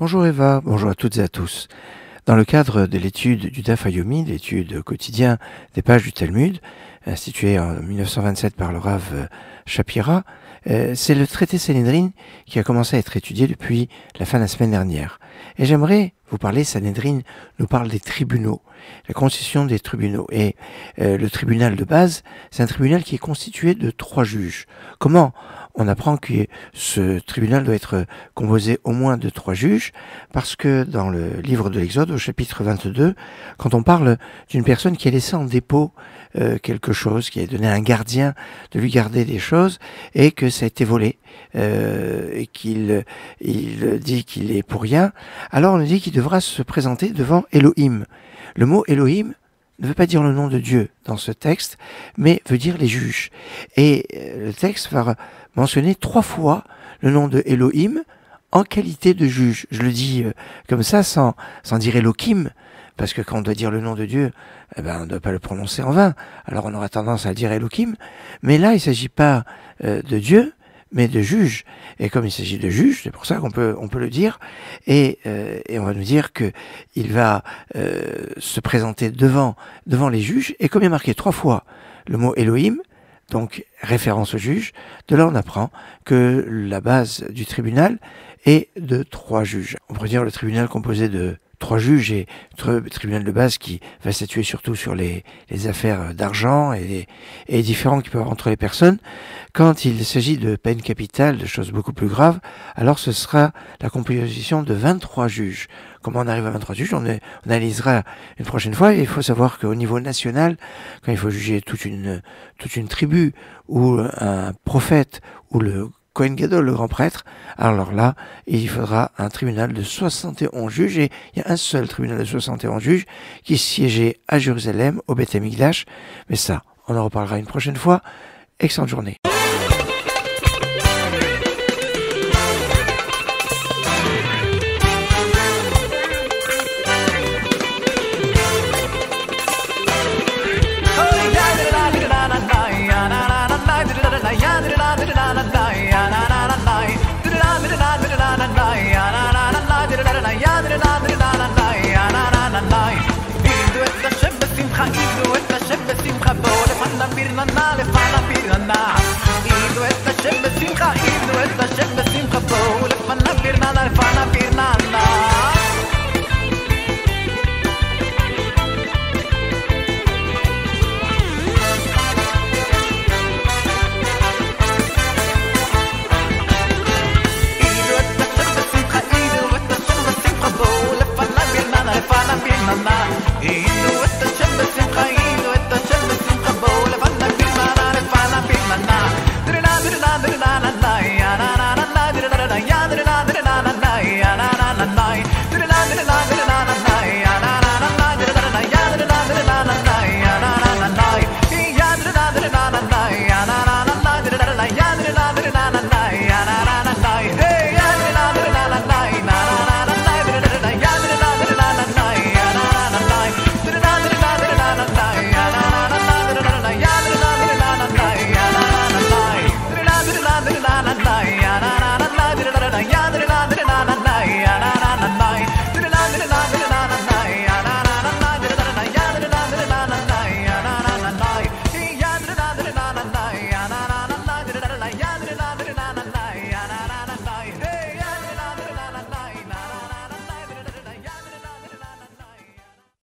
Bonjour Eva, bonjour à toutes et à tous. Dans le cadre de l'étude du Daf Yomi, l'étude quotidienne des pages du Talmud, instituée en 1927 par le Rav Shapira, c'est le traité Sanhedrin qui a commencé à être étudié depuis la fin de la semaine dernière. Et j'aimerais vous parler, Sanhedrin nous parle des tribunaux, la constitution des tribunaux. Et le tribunal de base, c'est un tribunal qui est constitué de 3 juges. Comment on apprend que ce tribunal doit être composé au moins de 3 juges? Parce que dans le livre de l'Exode, au chapitre 22, quand on parle d'une personne qui a laissé en dépôt quelque chose, qui a donné à un gardien de lui garder des choses, et que ça a été volé, et qu'il dit qu'il est pour rien, alors on nous dit qu'il devra se présenter devant Elohim. Le mot Elohim ne veut pas dire le nom de Dieu dans ce texte, mais veut dire les juges. Et le texte va mentionner 3 fois le nom de Elohim en qualité de juge. Je le dis comme ça, sans dire Elohim, parce que quand on doit dire le nom de Dieu, on ne doit pas le prononcer en vain. Alors on aura tendance à dire Elohim. Mais là, il ne s'agit pas de Dieu, mais de juge. Et comme il s'agit de juge, c'est pour ça qu'on peut le dire. Et on va nous dire que il va se présenter devant les juges. Et comme il est marqué 3 fois le mot Elohim, donc référence au juge, de là on apprend que la base du tribunal est de 3 juges. On pourrait dire le tribunal composé de 3 juges et le tribunal de base qui va statuer surtout sur les affaires d'argent et les différends qui peuvent avoir entre les personnes. Quand il s'agit de peine capitale, de choses beaucoup plus graves, alors ce sera la composition de 23 juges. Comment on arrive à 23 juges, on analysera une prochaine fois. Et il faut savoir qu'au niveau national, quand il faut juger toute une tribu, ou un prophète, ou le Kohen Gadol, le grand prêtre, alors là, il faudra un tribunal de 71 juges, et il y a un seul tribunal de 71 juges qui siégeait à Jérusalem, au Beth Amikdash. Mais ça, on en reparlera une prochaine fois. Excellente journée. Pirna,